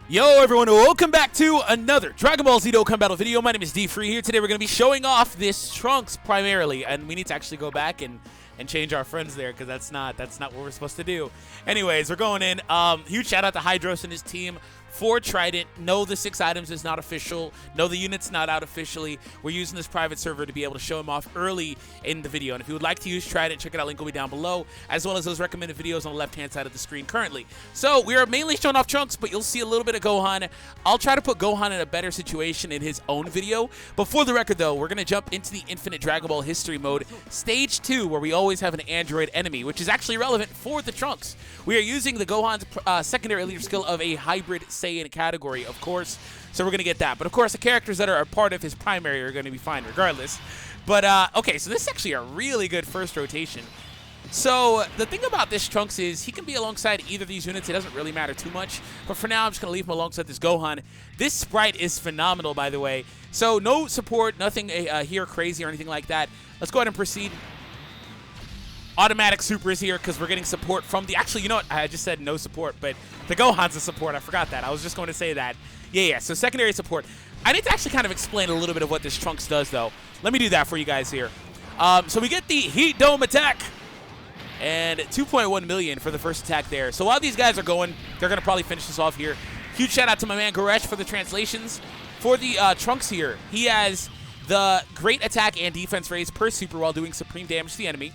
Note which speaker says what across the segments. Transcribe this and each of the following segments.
Speaker 1: Yo everyone, welcome back to another Dragon Ball Z Dokkan Battle video. My name is D-Free here. Today we're going to be showing off this Trunks primarily, and we need to actually go back and change our friends there because that's not what we're supposed to do. Anyways, we're going in. Huge shout out to Hydros and his team for Trident. No, the 6 items is not official. No, the unit's not out officially. We're using this private server to be able to show them off early in the video. And if you would like to use Trident, check it out. Link will be down below, as well as those recommended videos on the left-hand side of the screen currently. So we are mainly showing off Trunks, but you'll see a little bit of Gohan. I'll try to put Gohan in a better situation in his own video. But for the record, though, we're going to jump into the Infinite Dragon Ball History mode, Stage 2, where we always have an android enemy, which is actually relevant for the Trunks. We are using the Gohan's secondary leader skill of a hybrid Saiyan category, of course, so we're going to get that. But of course, the characters that are a part of his primary are going to be fine regardless. But okay, so this is actually a really good first rotation. So the thing about this Trunks is he can be alongside either of these units. It doesn't really matter too much. But for now, I'm just going to leave him alongside this Gohan. This sprite is phenomenal, by the way. So no support, nothing here crazy or anything like that. Let's go ahead and proceed. Automatic super is here because we're getting support from the... Actually, you know what? I just said no support, but the Gohan's a support. I forgot that. I was just going to say that. Yeah, so secondary support. I need to actually kind of explain a little bit of what this Trunks does, though. Let me do that for you guys here. So we get the Heat Dome attack. And 2.1 million for the first attack there. So while these guys are going, they're going to probably finish this off here. Huge shout out to my man Goresh for the translations. For the Trunks here, he has the great attack and defense raise per super while doing supreme damage to the enemy.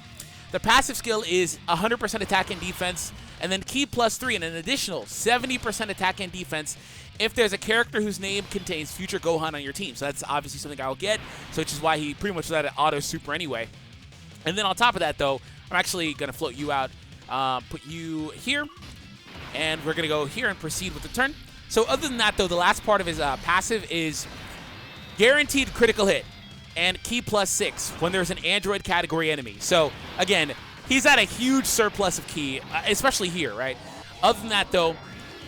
Speaker 1: The passive skill is 100% attack and defense, and then key +3 and an additional 70% attack and defense if there's a character whose name contains future Gohan on your team. So that's obviously something I'll get, so which is why he pretty much let it auto super anyway. And then on top of that, though, I'm actually going to float you out, put you here, and we're going to go here and proceed with the turn. So other than that, though, the last part of his passive is guaranteed critical hit and key +6 when there's an android category enemy. So again, he's at a huge surplus of key, especially here, right? Other than that, though,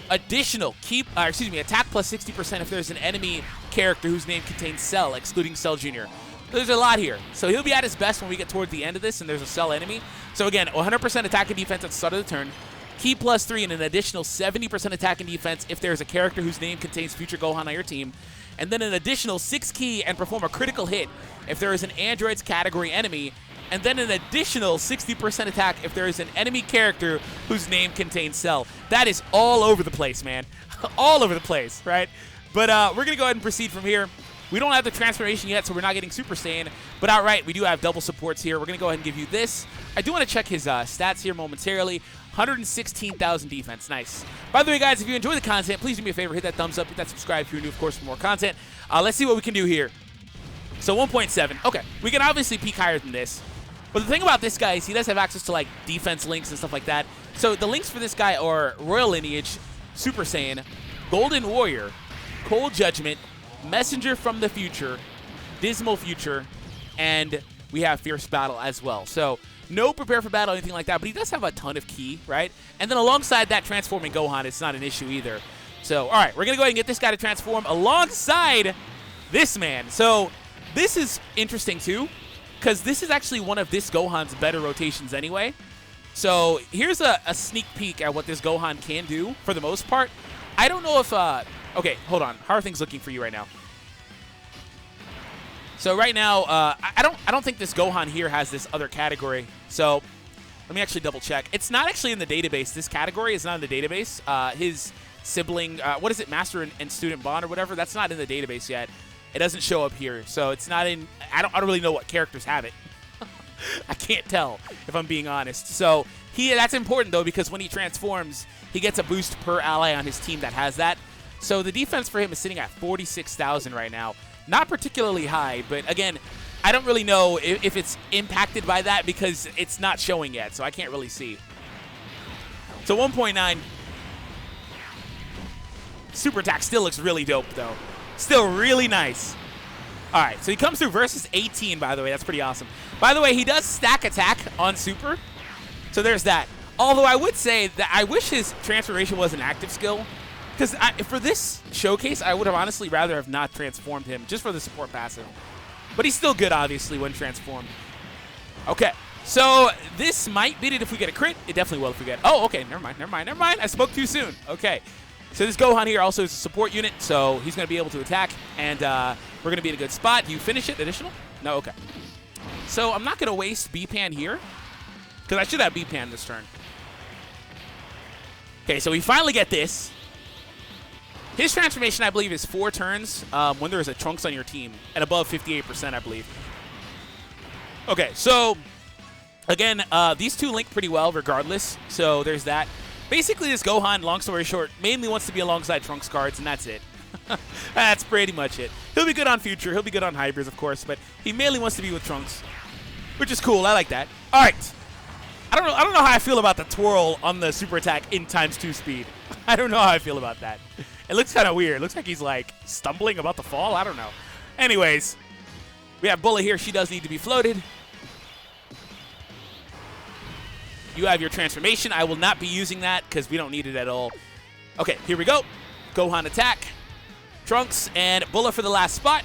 Speaker 1: additional attack +60% if there's an enemy character whose name contains Cell, excluding Cell Jr. There's a lot here. So he'll be at his best when we get toward the end of this and there's a Cell enemy. So again, 100% attack and defense at the start of the turn, key +3 and an additional 70% attack and defense if there's a character whose name contains future Gohan on your team, and then an additional 6 key and perform a critical hit if there is an android's category enemy, and then an additional 60% attack if there is an enemy character whose name contains Cell. That is all over the place, man. All over the place, right? But we're going to go ahead and proceed from here. We don't have the transformation yet, so we're not getting Super Saiyan, but outright, we do have double supports here. We're going to go ahead and give you this. I do want to check his stats here momentarily. 116,000 defense. Nice. By the way, guys, if you enjoy the content, please do me a favor. Hit that thumbs up. Hit that subscribe if you're new, of course, for more content. Let's see what we can do here. So 1.7. Okay. We can obviously peak higher than this. But the thing about this guy is he does have access to, like, defense links and stuff like that. So the links for this guy are Royal Lineage, Super Saiyan, Golden Warrior, Cold Judgment, Messenger from the Future, Dismal Future, and we have Fierce Battle as well. So no prepare for battle or anything like that, but he does have a ton of key, right? And then alongside that, transforming Gohan, it's not an issue either. So, all right, we're going to go ahead and get this guy to transform alongside this man. So this is interesting, too, because this is actually one of this Gohan's better rotations anyway. So here's a sneak peek at what this Gohan can do for the most part. I don't know if... okay, hold on. How are things looking for you right now? So right now, I don't think this Gohan here has this other category. So let me actually double check. It's not actually in the database. This category is not in the database. His sibling, what is it, Master and Student Bond or whatever? That's not in the database yet. It doesn't show up here. So it's not in. I don't really know what characters have it. I can't tell if I'm being honest. So that's important though because when he transforms, he gets a boost per ally on his team that has that. So the defense for him is sitting at 46,000 right now. Not particularly high, but again, I don't really know if it's impacted by that because it's not showing yet, so I can't really see. So 1.9. Super attack still looks really dope, though. Still really nice. All right, so he comes through versus 18, by the way. That's pretty awesome. By the way, he does stack attack on super, so there's that. Although I would say that I wish his transformation was an active skill. Because for this showcase, I would have honestly rather have not transformed him, just for the support passive. But he's still good, obviously, when transformed. Okay, so this might beat it if we get a crit. It definitely will if we get... Oh, okay, never mind. I spoke too soon. Okay. So this Gohan here also is a support unit, so he's going to be able to attack, and we're going to be in a good spot. Do you finish it? Additional? No? Okay. So I'm not going to waste B-Pan here, because I should have B-Pan this turn. Okay, so we finally get this. His transformation, I believe, is 4 turns when there is a Trunks on your team, and above 58%, I believe. Okay, so, again, these two link pretty well regardless, so there's that. Basically, this Gohan, long story short, mainly wants to be alongside Trunks cards, and that's it. That's pretty much it. He'll be good on Future. He'll be good on Hybrids, of course, but he mainly wants to be with Trunks, which is cool. I like that. All right. I don't know how I feel about the twirl on the super attack in ×2 speed. I don't know how I feel about that. It looks kind of weird. It looks like he's, like, stumbling about to fall. I don't know. Anyways, we have Bulla here. She does need to be floated. You have your transformation. I will not be using that because we don't need it at all. Okay, here we go. Gohan attack. Trunks and Bulla for the last spot.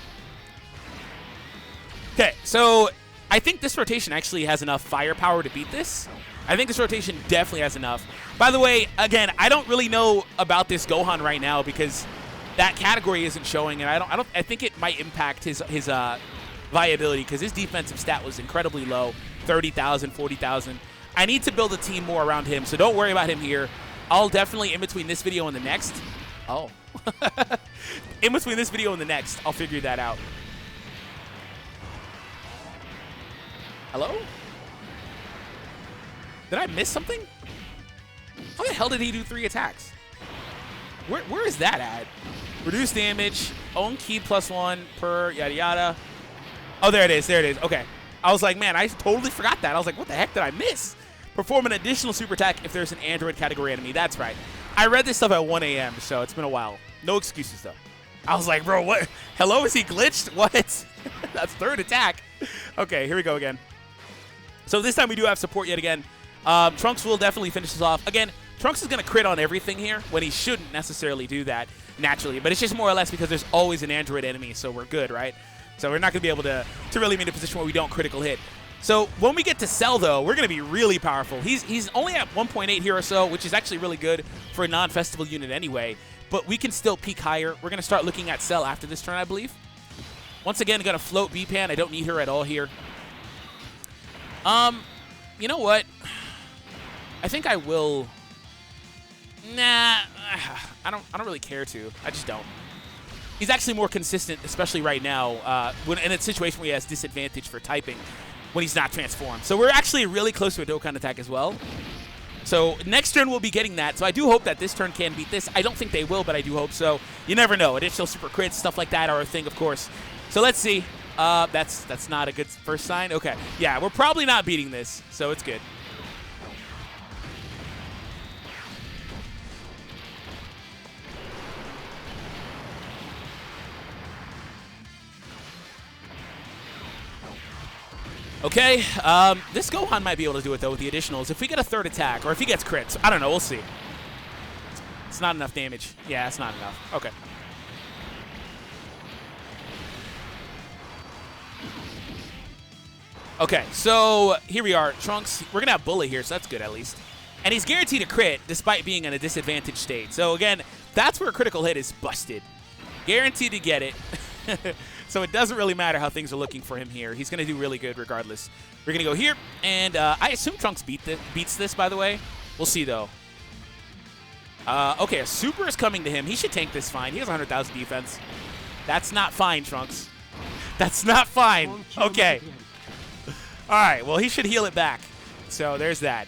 Speaker 1: Okay, so I think this rotation actually has enough firepower to beat this. I think this rotation definitely has enough. By the way, again, I don't really know about this Gohan right now because that category isn't showing, and I think it might impact his viability because his defensive stat was incredibly low, 30,000, 40,000. I need to build a team more around him, so don't worry about him here. I'll definitely, in between this video and the next, in between this video and the next, I'll figure that out. Hello? Did I miss something? How the hell did he do 3 attacks? Where is that at? Reduce damage, own key +1 per yada yada. Oh, there it is. There it is. Okay. I was like, man, I totally forgot that. I was like, what the heck did I miss? Perform an additional super attack if there's an Android category enemy. That's right. I read this stuff at 1 a.m., so it's been a while. No excuses, though. I was like, bro, what? Hello? Is he glitched? What? That's 3rd attack. Okay, here we go again. So this time we do have support yet again. Trunks will definitely finish this off. Again, Trunks is going to crit on everything here when he shouldn't necessarily do that naturally. But it's just more or less because there's always an Android enemy, so we're good, right? So we're not going to be able to really be in a position where we don't critical hit. So when we get to Cell, though, we're going to be really powerful. He's only at 1.8 here or so, which is actually really good for a non-festival unit anyway. But we can still peak higher. We're going to start looking at Cell after this turn, I believe. Once again, going to float B-Pan. I don't need her at all here. You know what? I think I will. Nah, I don't really care to. I just don't. He's actually more consistent, especially right now, when in a situation where he has disadvantage for typing when he's not transformed. So we're actually really close to a Dokkan attack as well. So next turn we'll be getting that. So I do hope that this turn can beat this. I don't think they will, but I do hope so. You never know. Additional super crits, stuff like that are a thing, of course. So let's see. That's not a good first sign. Okay. Yeah, we're probably not beating this, so it's good. Okay, this Gohan might be able to do it, though, with the additionals. If we get a 3rd attack, or if he gets crits, I don't know, we'll see. It's not enough damage. Yeah, it's not enough. Okay. Okay, so here we are. Trunks, we're going to have Bulla here, so that's good at least. And he's guaranteed a crit despite being in a disadvantaged state. So, again, that's where a critical hit is busted. Guaranteed to get it. So it doesn't really matter how things are looking for him here. He's going to do really good regardless. We're going to go here, and I assume Trunks beats this, by the way. We'll see, though. Okay, a super is coming to him. He should tank this fine. He has 100,000 defense. That's not fine, Trunks. That's not fine. Okay. All right, well, he should heal it back. So there's that.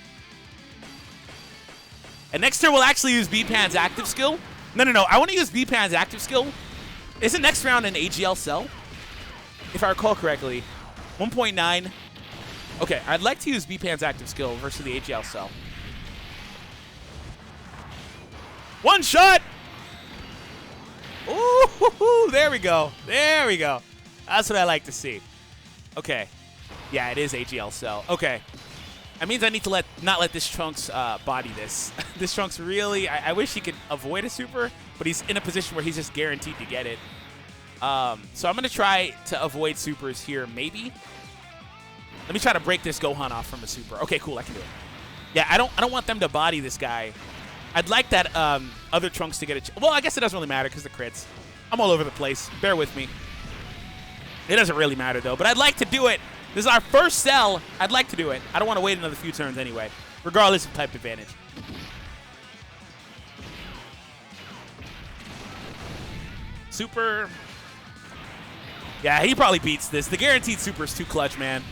Speaker 1: And next turn, we'll actually use B-Pan's active skill. No. I want to use B-Pan's active skill. Isn't next round an AGL Cell? If I recall correctly. 1.9. Okay, I'd like to use B-Pan's active skill versus the AGL Cell. One shot! Ooh, there we go. There we go. That's what I like to see. Okay. Yeah, it is AGL Cell. Okay. That means I need to not let this Trunks body this. This Trunks really, I wish he could avoid a super, but he's in a position where he's just guaranteed to get it. So I'm going to try to avoid supers here, maybe. Let me try to break this Gohan off from a super. Okay, cool, I can do it. Yeah, I don't want them to body this guy I'd like that other Trunks to get a... Well, I guess it doesn't really matter because the crits. I'm all over the place. Bear with me. It doesn't really matter, though. But I'd like to do it. This is our first cell. I'd like to do it. I don't want to wait another few turns anyway, regardless of type advantage. Super. Yeah, he probably beats this. The guaranteed super is too clutch, man.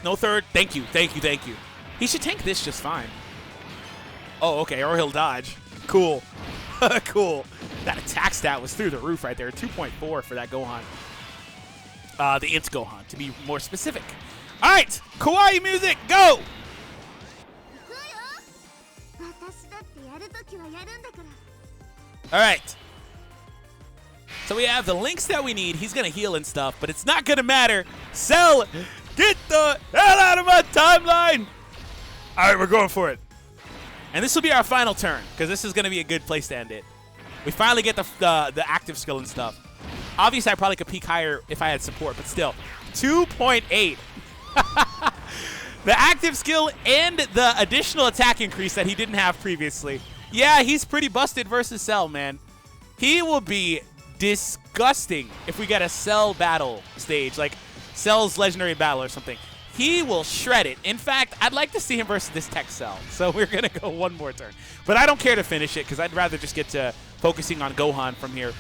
Speaker 1: No third. Thank you. Thank you. Thank you. He should tank this just fine. Oh, okay. Or he'll dodge. Cool. Cool. That attack stat was through the roof right there. 2.4 for that Gohan. The Int Gohan, to be more specific. All right. Kawaii music. Go. All right. So we have the links that we need. He's going to heal and stuff, but it's not going to matter. Cell, get the hell out of my timeline. All right, we're going for it. And this will be our final turn, because this is going to be a good place to end it. We finally get the active skill and stuff. Obviously, I probably could peak higher if I had support, but still. 2.8. The active skill and the additional attack increase that he didn't have previously. Yeah, he's pretty busted versus Cell, man. He will be disgusting if we get a Cell battle stage, like Cell's Legendary Battle or something. He will shred it. In fact, I'd like to see him versus this tech Cell. So we're going to go one more turn. But I don't care to finish it because I'd rather just get to focusing on Gohan from here.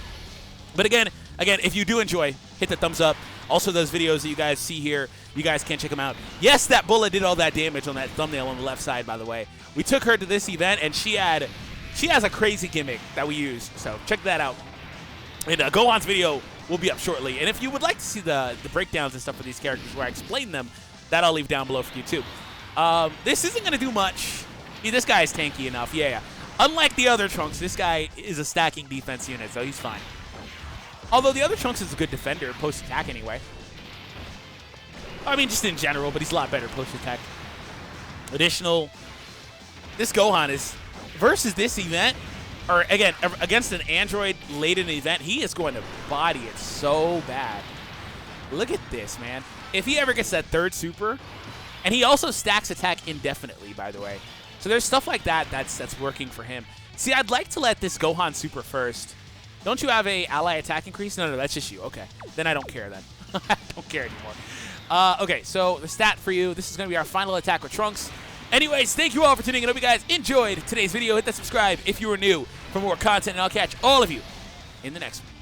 Speaker 1: But again, if you do enjoy, hit the thumbs up. Also, those videos that you guys see here, you guys can check them out. Yes, that bullet did all that damage on that thumbnail on the left side, by the way. We took her to this event, and she has a crazy gimmick that we use. So check that out. And Gohan's video will be up shortly. And if you would like to see the breakdowns and stuff for these characters where I explain them, that I'll leave down below for you too. This isn't going to do much. This guy is tanky enough. Yeah. Unlike the other Trunks, this guy is a stacking defense unit, so he's fine. Although the other Trunks is a good defender post-attack anyway. I mean, just in general, but he's a lot better post-attack. Additional, this Gohan is, versus this event, or again, against an Android late in the event, he is going to body it so bad. Look at this, man. If he ever gets that third super, and he also stacks attack indefinitely, by the way. So there's stuff like that that's working for him. See, I'd like to let this Gohan super first. Don't you have a ally attack increase? No, that's just you. Okay. Then I don't care then. I don't care anymore. Okay, so the stat for you, this is going to be our final attack with Trunks. Anyways, thank you all for tuning in. I hope you guys enjoyed today's video. Hit that subscribe if you are new for more content, and I'll catch all of you in the next one.